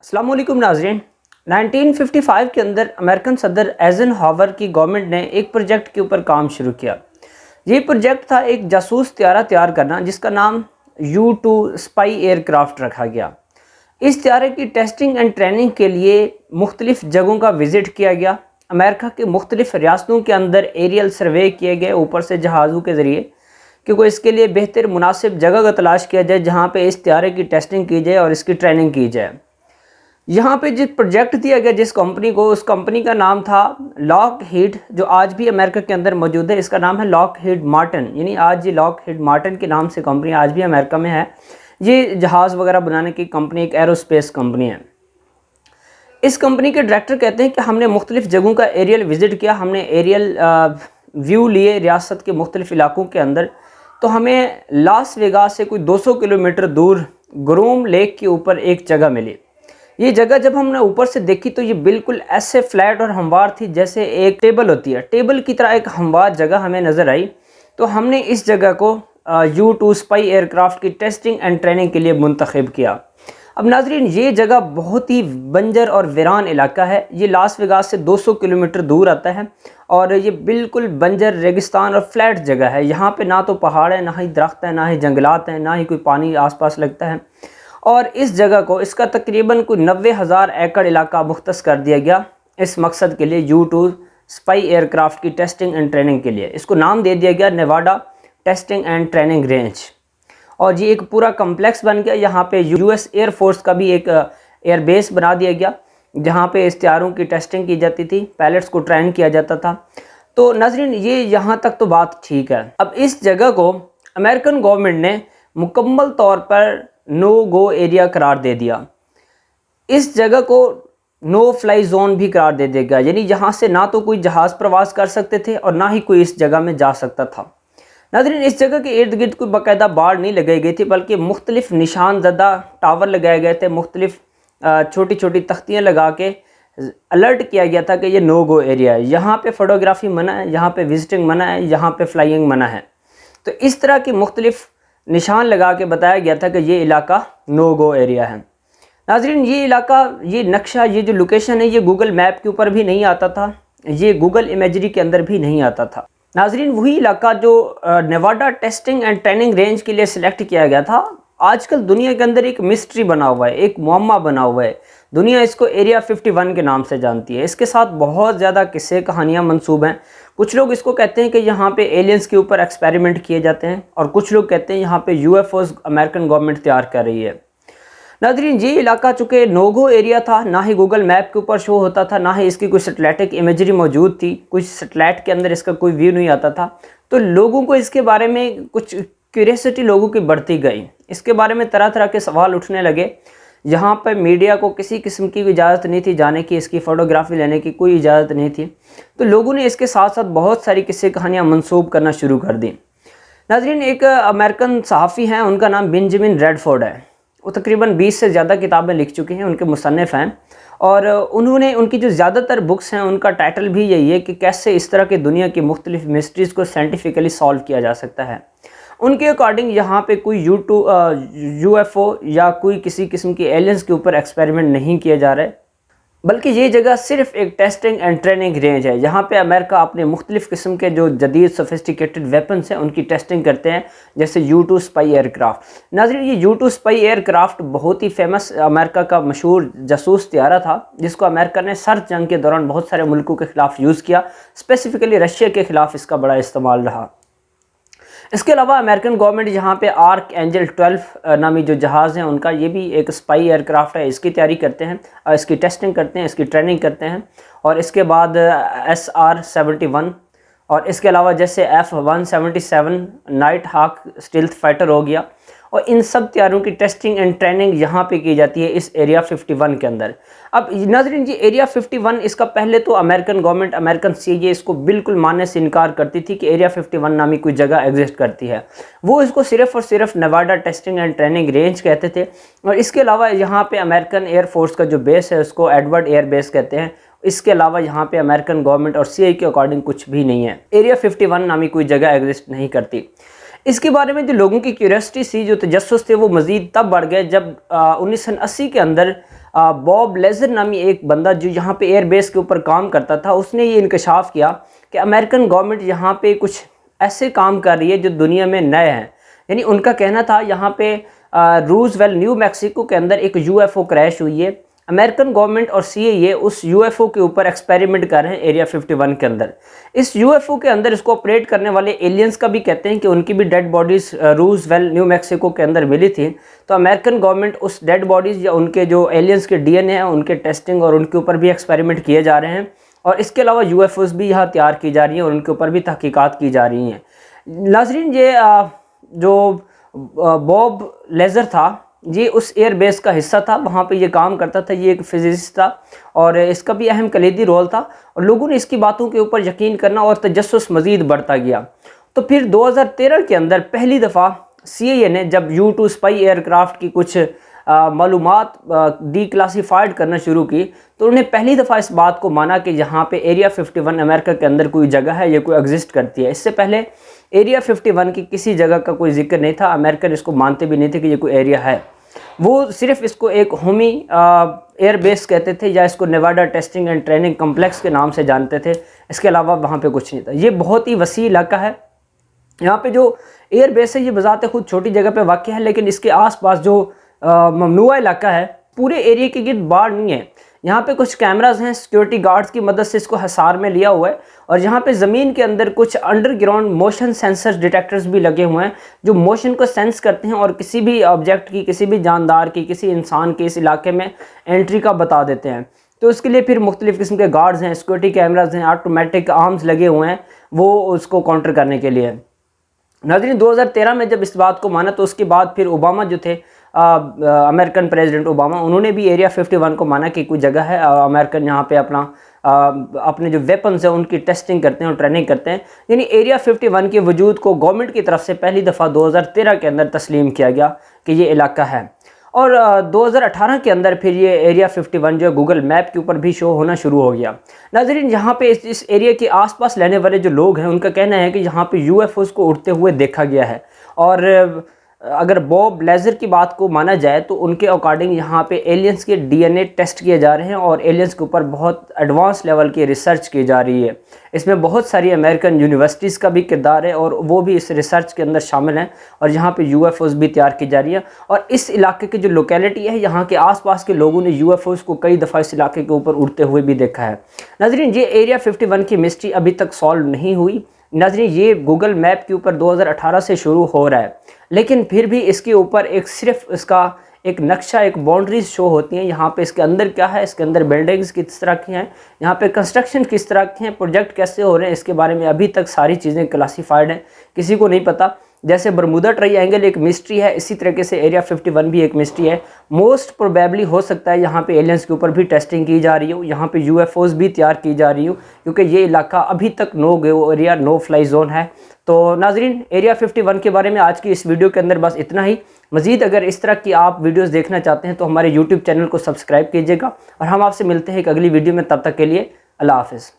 अस्सलाम वालेकुम नाज़रीन। 1955 के अंदर अमेरिकन सदर एज़नहावर की गवर्नमेंट ने एक प्रोजेक्ट के ऊपर काम शुरू किया। ये प्रोजेक्ट था एक जासूस त्यारा तैयार करना जिसका नाम U-2 स्पाई एयरक्राफ्ट रखा गया। इस त्यारे की टेस्टिंग एंड ट्रेनिंग के लिए मुख्तलिफ जगहों का विज़िट किया गया। अमेरिका के मुख्तलिफ रियासतों के अंदर एरियल सर्वे किए गए ऊपर से जहाज़ों के ज़रिए, क्योंकि इसके लिए बेहतर मुनासिब जगह का तलाश किया जाए जहाँ पे इस त्यारे की टेस्टिंग की जाए और इसकी ट्रेनिंग की जाए। यहाँ पे जिस प्रोजेक्ट दिया गया जिस कंपनी को, उस कंपनी का नाम था लॉकहीड, जो आज भी अमेरिका के अंदर मौजूद है। इसका नाम है लॉकहीड मार्टिन, यानी आज ये लॉकहीड मार्टिन के नाम से कंपनी आज भी अमेरिका में है। ये जहाज़ वगैरह बनाने की कंपनी, एक एरोस्पेस कंपनी है। इस कंपनी के डायरेक्टर कहते हैं कि हमने मुख्तलिफ जगहों का एरियल विज़िट किया, हमने एरियल व्यू लिए रियासत के मुख्तलिफ इलाकों के अंदर। तो हमें लास वेगास से कोई 200 किलोमीटर दूर ग्रोम लेक के ऊपर एक जगह मिली। ये जगह जब हमने ऊपर से देखी तो ये बिल्कुल ऐसे फ्लैट और हमवार थी जैसे एक टेबल होती है, टेबल की तरह एक हमवार जगह हमें नज़र आई। तो हमने इस जगह को U-2 स्पाई एयरक्राफ्ट की टेस्टिंग एंड ट्रेनिंग के लिए मुंतखब किया। अब नाजरीन, ये जगह बहुत ही बंजर और वीरान इलाका है। ये लास वेगास से 200 किलोमीटर दूर आता है और ये बिल्कुल बंजर रेगिस्तान और फ्लैट जगह है। यहाँ पे ना तो पहाड़ है, ना ही दरख्त है, ना ही जंगलात हैं, ना ही कोई पानी आसपास लगता है। और इस जगह को, इसका तकरीबन कोई 90,000 एकड़ इलाका मुख्तस कर दिया गया इस मकसद के लिए, U-2 स्पाई एयरक्राफ्ट की टेस्टिंग एंड ट्रेनिंग के लिए। इसको नाम दे दिया गया Nevada testing and training range. और ये एक पूरा कम्प्लेक्स बन गया। यहाँ पे US एयर फोर्स का भी एक एयरबेस बना दिया गया जहाँ पे इस त्यारों की टेस्टिंग की जाती थी, पायलट्स को ट्रेन किया जाता था। तो नाज़रीन, ये यहाँ तक तो बात ठीक है। अब इस जगह को अमेरिकन गवर्नमेंट ने मुकम्मल तौर पर नो गो एरिया करार दे दिया। इस जगह को नो फ्लाई जोन भी करार दे दिया गया, यानी यहाँ से ना तो कोई जहाज़ प्रवास कर सकते थे और ना ही कोई इस जगह में जा सकता था। नाज़रीन, इस जगह के इर्द गिर्द कोई बाकायदा बाड़ नहीं लगाई गई थी, बल्कि मुख्तलिफ निशान ज़दा टावर लगाए गए थे। मुख्तलिफ छोटी छोटी तख्तियाँ लगा के अलर्ट किया गया था कि ये नो गो एरिया है, यहाँ पे फ़ोटोग्राफी मना है, यहाँ पे विजिटिंग मना है, यहाँ पे फ्लाइंग मना है। तो इस तरह की मुख्तलिफ निशान लगा के बताया गया था कि ये इलाका नो गो एरिया है। नाज़रीन, ये इलाका, ये नक्शा, ये जो लोकेशन है, ये गूगल मैप के ऊपर भी नहीं आता था, ये गूगल इमेजरी के अंदर भी नहीं आता था। नाज़रीन, वही इलाका जो Nevada testing and training range के लिए सिलेक्ट किया गया था, आजकल दुनिया के अंदर एक मिस्ट्री बना हुआ है, एक मुअम्मा बना हुआ है। दुनिया इसको एरिया 51 के नाम से जानती है। इसके साथ बहुत ज़्यादा किस्से कहानियाँ मंसूब हैं। कुछ लोग इसको कहते हैं कि यहाँ पे एलियंस के ऊपर एक्सपेरिमेंट किए जाते हैं, और कुछ लोग कहते हैं यहाँ पे UFOs अमेरिकन गवर्नमेंट तैयार कर रही है। नाज़रीन, ये इलाका चूँकि नोगो एरिया था, ना ही गूगल मैप के ऊपर शो होता था, ना ही इसकी कोई सैटेलाइटिक इमेजरी मौजूद थी, कुछ सैटेलाइट के अंदर इसका कोई व्यू नहीं आता था। तो लोगों को इसके बारे में कुछ क्यूरियोसिटी लोगों की बढ़ती गई। इसके बारे में तरह तरह के सवाल उठने लगे। यहाँ पर मीडिया को किसी किस्म की इजाज़त नहीं थी जाने की, इसकी फ़ोटोग्राफी लेने की कोई इजाज़त नहीं थी। तो लोगों ने इसके साथ साथ बहुत सारी किस्से कहानियाँ मंसूब करना शुरू कर दी। नाज़रीन, एक अमेरिकन सहाफ़ी हैं, उनका नाम बेंजामिन रेडफोर्ड है। वो तकरीबन 20 से ज़्यादा किताबें लिख चुके हैं, उनके मुसन्निफ़ हैं। और उन्होंने, उनकी जो ज़्यादातर बुक्स हैं, उनका टाइटल भी यही है कि कैसे इस तरह की दुनिया की मुख्तलिफ मिस्ट्रीज़ को साइंटिफिकली सॉल्व किया जा सकता है। उनके अकॉर्डिंग यहाँ पे कोई UFO या कोई किसी किस्म की एलियंस के ऊपर एक्सपेरिमेंट नहीं किए जा रहे, बल्कि ये जगह सिर्फ एक टेस्टिंग एंड ट्रेनिंग रेंज है। यहाँ पे अमेरिका अपने मुख्तलिफ किस्म के जो जदीद सोफिस्टिकेटेड वेपन्स हैं उनकी टेस्टिंग करते हैं, जैसे U-2 स्पाई एयरक्राफ्ट। नाज़रीन, ये U-2 स्पाई एयरक्राफ्ट बहुत ही फेमस अमेरिका का मशहूर जासूस त्यारा था, जिसको अमेरिका ने सर्द जंग के दौरान बहुत सारे मुल्कों के ख़िलाफ़ यूज़ किया। स्पेसिफ़िकली रशिया के ख़िलाफ़ इसका बड़ा इस्तेमाल रहा। इसके अलावा अमेरिकन गवर्नमेंट यहाँ पे आर्क एंजल 12 नामी जो जहाज़ हैं उनका, ये भी एक स्पाई एयरक्राफ्ट है, इसकी तैयारी करते हैं, इसकी टेस्टिंग करते हैं, इसकी ट्रेनिंग करते हैं। और इसके बाद SR-71, और इसके अलावा जैसे F-177 नाइट हाक स्टील्थ फाइटर हो गया। और इन सब तैयारों की टेस्टिंग एंड ट्रेनिंग यहाँ पे की जाती है इस एरिया 51 के अंदर। अब नाज़रीन, जी एरिया 51, इसका पहले तो अमेरिकन गवर्नमेंट, अमेरिकन CIA इसको बिल्कुल मानने से इनकार करती थी कि एरिया 51 नामी कोई जगह एग्जिस्ट करती है। वो इसको सिर्फ़ और सिर्फ Nevada testing and training range कहते थे। और इसके अलावा यहाँ पे अमेरिकन एयरफोर्स का जो बेस है उसको एडवर्ड एयर बेस कहते हैं। इसके अलावा यहाँ पे अमेरिकन गवर्नमेंट और CIA के अकॉर्डिंग कुछ भी नहीं है, एरिया 51 नामी कोई जगह एग्जिस्ट नहीं करती। इसके बारे में जो लोगों की क्यूरियोसिटी थी, जो तजस्सुस थे, वो मज़ीद तब बढ़ गए जब 1980 के अंदर बॉब लेजर नामी एक बंदा जो यहाँ पे एयरबेस के ऊपर काम करता था, उसने ये इंकशाफ किया कि अमेरिकन गवर्नमेंट यहाँ पे कुछ ऐसे काम कर रही है जो दुनिया में नए हैं। यानी उनका कहना था यहाँ पे रूजवेल न्यू मैक्सिको के अंदर एक यूएफओ क्रैश हुई है। अमेरिकन गवर्नमेंट और सीआईए उस यूएफओ के ऊपर एक्सपेरिमेंट कर रहे हैं एरिया 51 के अंदर। इस यूएफओ के अंदर इसको ऑपरेट करने वाले एलियंस का भी कहते हैं कि उनकी भी dead bodies Roosevelt new Mexico के अंदर मिली थी। तो अमेरिकन गवर्नमेंट उस डेड बॉडीज़ या उनके जो एलियंस के डीएनए हैं उनके टेस्टिंग और उनके ऊपर भी एक्सपेरिमेंट किए जा रहे हैं। और इसके अलावा यूएफओज भी यहाँ तैयार की जा रही हैं और उनके ऊपर भी तहकीकात की जा रही हैं। नाज़रीन, ये जो बॉब लेजर था, ये उस एयरबेस का हिस्सा था, वहाँ पे ये काम करता था। ये एक फिजिसिस्ट था और इसका भी अहम कलीदी रोल था और लोगों ने इसकी बातों के ऊपर यकीन करना और तजस्सुस मज़ीद बढ़ता गया। तो फिर 2013 के अंदर पहली दफ़ा सीआईए ने जब U-2 स्पाई एयरक्राफ्ट की कुछ मालूमात डीक्लासीफाइड करना शुरू की, तो उन्होंने पहली दफ़ा इस बात को माना कि यहाँ पे एरिया 51 अमेरिका के अंदर कोई जगह है, ये कोई एग्जिस्ट करती है। इससे पहले एरिया 51 की किसी जगह का कोई जिक्र नहीं था। अमेरिकन इसको मानते भी नहीं थे कि ये कोई एरिया है। वो सिर्फ इसको एक होमी एयरबेस कहते थे या इसको Nevada testing and training complex के नाम से जानते थे। इसके अलावा वहाँ पे कुछ नहीं था। ये बहुत ही वसी इलाका है। यहाँ पे जो एयरबेस है ये बजाते खुद छोटी जगह पे वाक़ है, लेकिन इसके आसपास जो ममनुआ इलाका है पूरे एरिया के गिर्द बाढ़ नहीं है। यहाँ पे कुछ कैमरास हैं, सिक्योरिटी गार्ड्स की मदद से इसको हिसार में लिया हुआ है और यहाँ पे ज़मीन के अंदर कुछ अंडरग्राउंड मोशन सेंसर्स डिटेक्टर्स भी लगे हुए हैं जो मोशन को सेंस करते हैं और किसी भी ऑब्जेक्ट की, किसी भी जानदार की, किसी इंसान की इस इलाके में एंट्री का बता देते हैं। तो उसके लिए फिर मुख्तलिफ़ किस्म के गार्ड्स हैं, सिक्योरिटी कैमराज हैं, ऑटोमेटिक आर्म्स लगे हुए हैं वो उसको काउंटर करने के लिए। नाज़रीन, 2013 में जब इस बात को माना तो उसके बाद फिर ओबामा जो थे अमेरिकन प्रेसिडेंट ओबामा, उन्होंने भी एरिया 51 को माना कि कोई जगह है। अमेरिकन यहाँ पे अपने जो वेपन्स हैं उनकी टेस्टिंग करते हैं और ट्रेनिंग करते हैं। यानी एरिया 51 के वजूद को गवर्नमेंट की तरफ से पहली दफ़ा 2013 के अंदर तस्लीम किया गया कि ये इलाका है। और 2018 के अंदर फिर ये एरिया 51 जो गूगल मैप के ऊपर भी शो होना शुरू हो गया। नाज़रीन, यहाँ पे इस एरिया के आसपास रहने वाले जो लोग हैं उनका कहना है कि यहाँ पे यूएफओज को उड़ते हुए देखा गया है। और अगर बॉब लेजर की बात को माना जाए तो उनके अकॉर्डिंग यहाँ पे एलियंस के डीएनए टेस्ट किए जा रहे हैं और एलियंस के ऊपर बहुत एडवांस लेवल की रिसर्च की जा रही है। इसमें बहुत सारी अमेरिकन यूनिवर्सिटीज़ का भी किरदार है और वो भी इस रिसर्च के अंदर शामिल हैं और यहाँ पे यूएफओज भी तैयार की जा रही है। और इस इलाके की जो लोकेलिटी है, यहाँ के आसपास के लोगों ने यूएफओज को कई दफ़ा इस इलाके के ऊपर उड़ते हुए भी देखा है। नाज़रीन, ये एरिया 51 की मिस्ट्री अभी तक सॉल्व नहीं हुई। नाज़रीन, ये गूगल मैप के ऊपर 2018 से शुरू हो रहा है, लेकिन फिर भी इसके ऊपर एक सिर्फ इसका एक नक्शा, एक बाउंड्रीज शो होती हैं। यहाँ पे इसके अंदर क्या है, इसके अंदर बिल्डिंग्स किस तरह की हैं, यहाँ पे कंस्ट्रक्शन किस तरह के हैं, प्रोजेक्ट कैसे हो रहे हैं, इसके बारे में अभी तक सारी चीज़ें क्लासीफाइड हैं, किसी को नहीं पता। जैसे बरमूदा ट्रायंगल एक मिस्ट्री है, इसी तरीके से एरिया 51 भी एक मिस्ट्री है। मोस्ट प्रोबेबली हो सकता है यहाँ पे एलियंस के ऊपर भी टेस्टिंग की जा रही हो, यहाँ पे यूएफओज भी तैयार की जा रही हो, क्योंकि ये इलाका अभी तक no go area, no fly zone है। तो नाजरीन, एरिया 51 के बारे में आज की इस वीडियो के अंदर बस इतना ही। मज़ीद अगर इस तरह की आप वीडियोस देखना चाहते हैं तो हमारे यूट्यूब चैनल को सब्सक्राइब कीजिएगा और हम आपसे मिलते हैं एक अगली वीडियो में। तब तक के लिए अल्लाह हाफ़िज़।